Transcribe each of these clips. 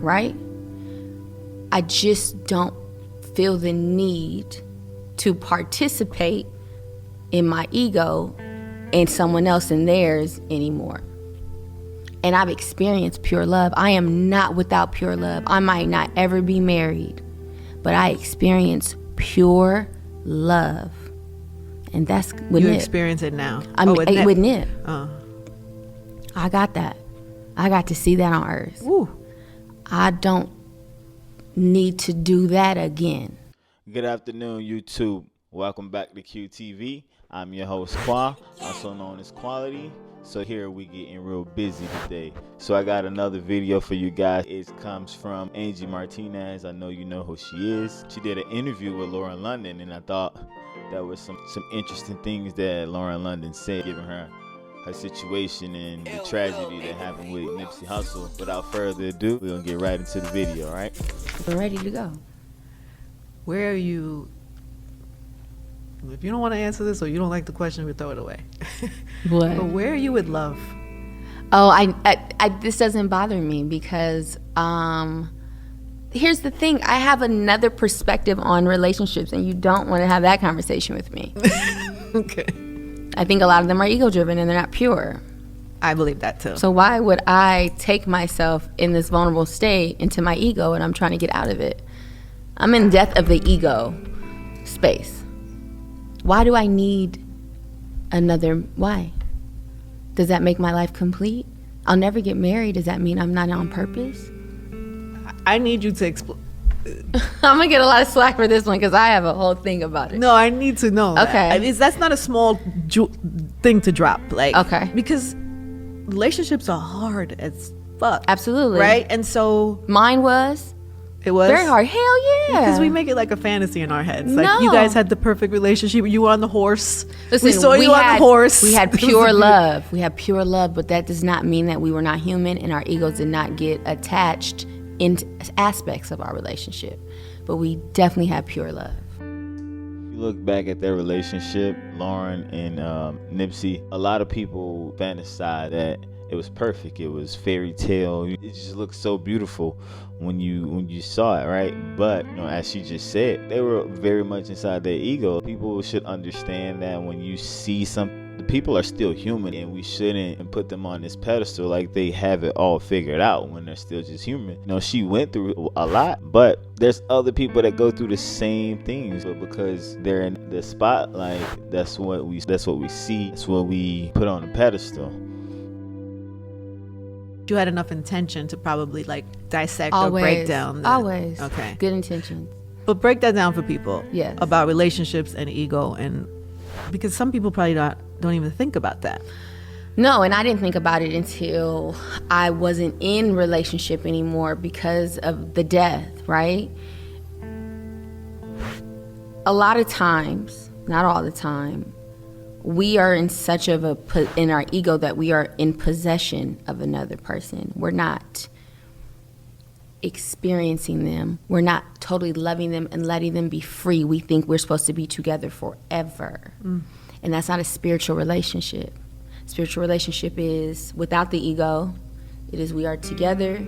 right? I just don't feel the need to participate in my ego and someone else in theirs anymore. And I've experienced pure love. I am not without pure love. I might not ever be married, but I experience pure love. And that's with You Nip. experience it now. With Nip. Oh. I got that. I got to see that on earth. Ooh. I don't need to do that again. Good afternoon, YouTube. Welcome back to QTV. I'm your host, Qua, also known as Quality. So here we getting real busy today. So I got another video for you guys. It comes from Angie Martinez. I know you know who she is. She did an interview with Lauren London, and I thought that was some interesting things that Lauren London said, given her situation and the tragedy that happened with Nipsey Hussle. Without further ado, we're gonna get right into the video, all right? We're ready to go. Where are you? If you don't want to answer this or you don't like the question, we throw it away. What? But where are you with love? Oh, I this doesn't bother me because here's the thing. I have another perspective on relationships, and you don't want to have that conversation with me. Okay. I think a lot of them are ego-driven and they're not pure. I believe that too. So why would I take myself in this vulnerable state into my ego and I'm trying to get out of it? I'm in death of the ego space. Why do I need another? Why? Does that make my life complete? I'll never get married. Does that mean I'm not on purpose? I need you to explain. I'm gonna get a lot of slack for this one because I have a whole thing about it. No, I need to know. Okay. That. I mean, that's not a small thing to drop. Like, okay. Because relationships are hard as fuck. Absolutely. Right? And so mine was it was very hard. Hell yeah. Because we make it like a fantasy in our heads. Like, No. you guys had the perfect relationship. You were on the horse. Listen, we saw you on the horse. We had pure love. We had pure love, but that does not mean that we were not human and our egos did not get attached in aspects of our relationship. But we definitely had pure love. You look back at their relationship, Lauren and Nipsey, a lot of people fantasize that it was perfect. It was fairy tale. It just looked so beautiful when you saw it, right? But as she just said, they were very much inside their ego. People should understand that when you see something, the people are still human, and we shouldn't put them on this pedestal like they have it all figured out when they're still just human. She went through a lot, but there's other people that go through the same things. But because they're in the spotlight, that's what we see. That's what we put on the pedestal. You had enough intention to probably like dissect Always. or break down. Always. Okay. Good intentions. But break that down for people. Yes. About relationships and ego, and because some people probably don't even think about that. No, and I didn't think about it until I wasn't in relationship anymore because of the death, right? A lot of times, not all the time, we are in such of in our ego that we are in possession of another person. We're not experiencing them. We're not totally loving them and letting them be free. We think we're supposed to be together forever. And that's not a spiritual relationship. Spiritual relationship is without the ego. It is we are together.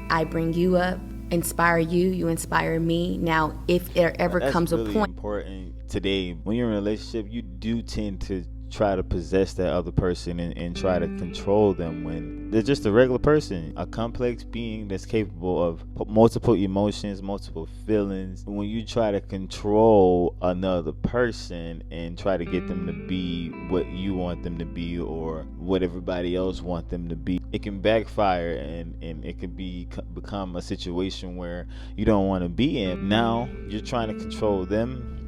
I bring you up, inspire you, you inspire me. Now, if there ever comes really a point. Important today, when you're in a relationship, you do tend to try to possess that other person and try to control them when they're just a regular person, a complex being that's capable of multiple emotions, multiple feelings. When you try to control another person and try to get them to be what you want them to be or what everybody else want them to be, it can backfire and it can become a situation where you don't want to be in. Now you're trying to control them,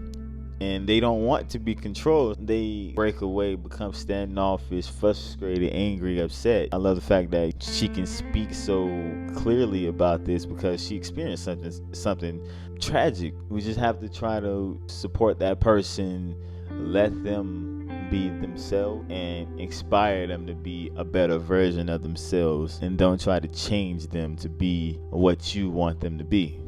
and they don't want to be controlled. They break away, become standoffish, frustrated, angry, upset. I love the fact that she can speak so clearly about this because she experienced something tragic. We just have to try to support that person, let them be themselves, and inspire them to be a better version of themselves, and don't try to change them to be what you want them to be.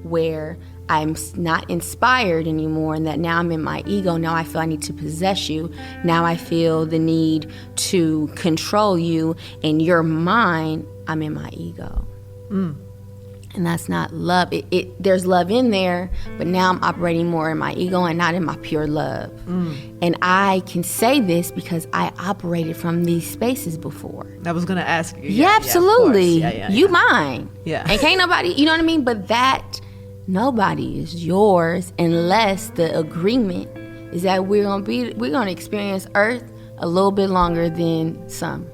Where I'm not inspired anymore, and that now I'm in my ego. Now I feel I need to possess you. Now I feel the need to control you, and you're mine, I'm in my ego. And that's not love. There's love in there, but now I'm operating more in my ego and not in my pure love. And I can say this because I operated from these spaces before. I was going to ask you. Yeah, absolutely. You Yeah. mine. Yeah. And can't nobody, you know what I mean? But that, nobody is yours unless the agreement is that we're gonna experience Earth a little bit longer than some.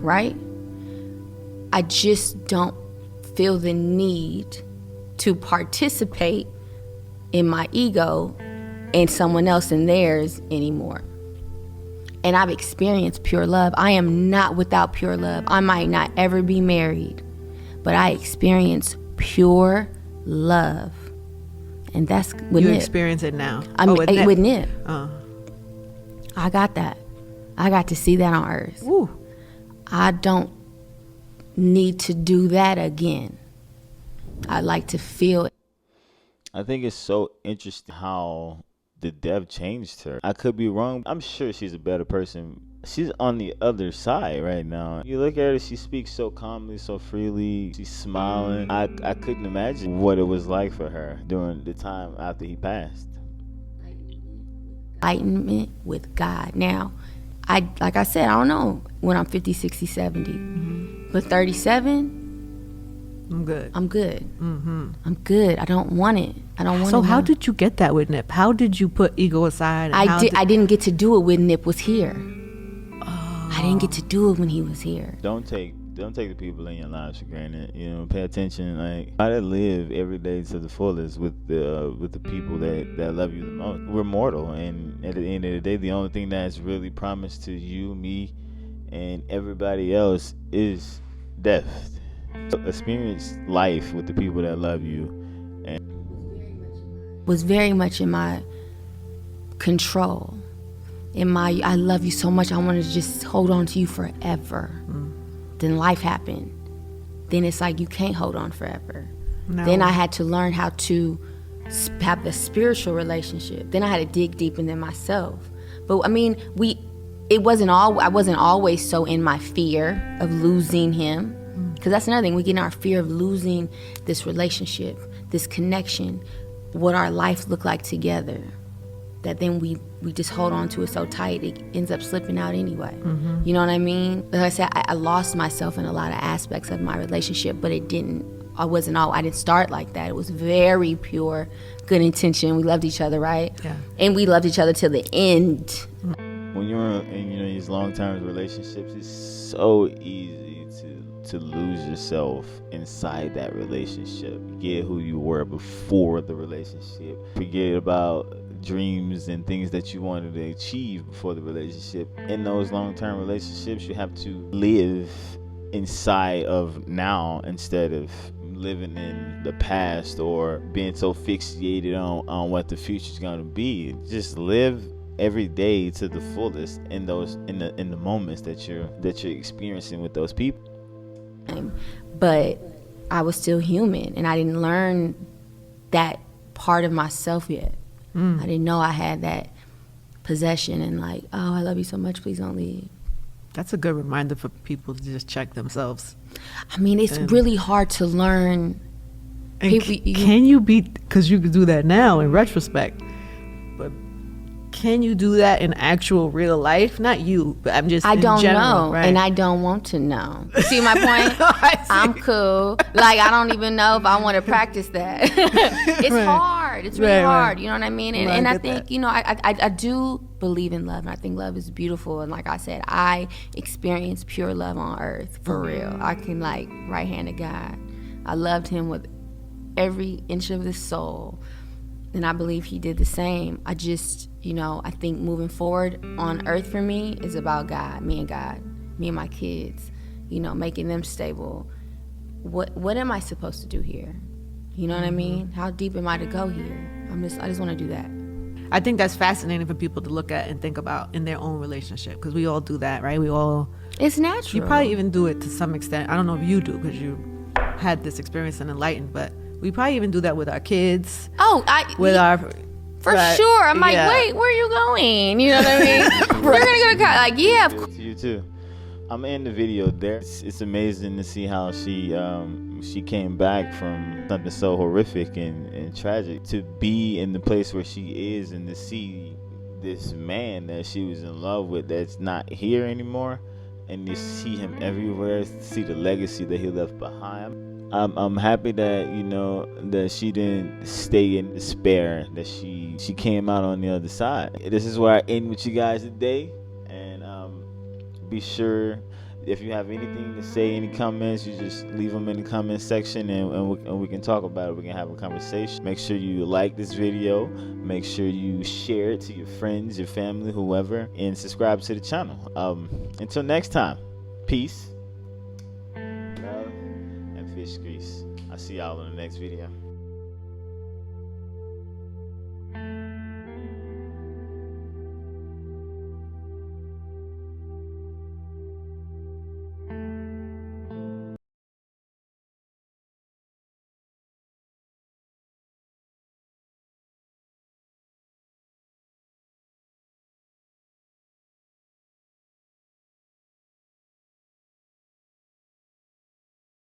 Right? I just don't feel the need to participate in my ego and someone else in theirs anymore. And I've experienced pure love. I am not without pure love. I might not ever be married, but I experience pure love. And that's with You Nip. experience it now. I mean, with Nip. Oh. I got that. I got to see that on Earth. Woo. I don't need to do that again. I like to feel it. I think it's so interesting how the death changed her. I could be wrong. I'm sure she's a better person. She's on the other side right now. You look at her, she speaks so calmly, so freely. She's smiling. I couldn't imagine what it was like for her during the time after he passed. Enlightenment with God. Now, like I said, I don't know when I'm 50, 60, 70. But 37, I'm good. I'm good. I'm good. I don't want it. I don't want it. So how now. did you get that with Nip? How did you put ego aside? And I didn't get to do it when Nip was here. I didn't get to do it when he was here. Don't take the people in your lives for granted. You know, pay attention. Like, try to live every day to the fullest with the people that love you the most. We're mortal, and at the end of the day, the only thing that's really promised to you, me, and everybody else is death. So experience life with the people that love you. And was very much in my control. I love you so much, I want to just hold on to you forever. Then life happened. Then it's like you can't hold on forever. No. Then I had to learn how to have the spiritual relationship. Then I had to dig deep into myself. But I mean, I wasn't always so in my fear of losing him. Because that's another thing, we get in our fear of losing this relationship, this connection, what our life looked like together. That then we just hold on to it so tight, it ends up slipping out anyway. You know what I mean? Like I said, I lost myself in a lot of aspects of my relationship, but I didn't start like that. It was very pure, good intention. We loved each other, right? Yeah. And we loved each other till the end. when you're in these long-term relationships, it's so easy to lose yourself inside that relationship. Forget who you were before the relationship. Forget about dreams and things that you wanted to achieve before the relationship. In those long-term relationships, you have to live inside of now instead of living in the past or being so fixated on what the future's going to be. Just live every day to the fullest in the moments that you're experiencing with those people. But I was still human, and I didn't learn that part of myself yet. I didn't know I had that possession and like, oh, I love you so much, please don't leave. That's a good reminder for people to just check themselves. I mean, it's really hard to learn. And can you be, because you could do that now in retrospect, but can you do that in actual real life? Not you, but I'm just I in don't general, know, right? and I don't want to know. See my point? I'm cool. Like, I don't even know if I want to practice that. It's Right. hard. It's really Right, right. hard. You know what I mean? And, Right, and I I get think, that. I do believe in love, and I think love is beautiful. And like I said, I experienced pure love on earth, for real. I can, like, right hand to God. I loved him with every inch of his soul. And I believe he did the same. I just, I think moving forward on earth for me is about God, me and my kids, making them stable. What am I supposed to do here? You know what I mean? How deep am I to go here? I just want to do that. I think that's fascinating for people to look at and think about in their own relationship, because we all do that, right? It's natural. You probably even do it to some extent. I don't know if you do, because you had this experience and enlightened, but we probably even do that with our kids. Oh, for sure. I'm like, yeah. wait, where are you going? You know what I mean? We're gonna go to college. Like, yeah, of course. To you too. I'm gonna end the video there. It's amazing to see how she came back from something so horrific and tragic to be in the place where she is, and to see this man that she was in love with that's not here anymore, and you see him everywhere, see the legacy that he left behind. I'm happy that, you know, that she didn't stay in despair, that she came out on the other side. This is where I end with you guys today, and be sure, if you have anything to say, any comments, you just leave them in the comment section, and we can talk about it. We can have a conversation. Make sure you like this video. Make sure you share it to your friends, your family, whoever, and subscribe to the channel. Until next time, peace, love, and fish grease. I'll see y'all in the next video.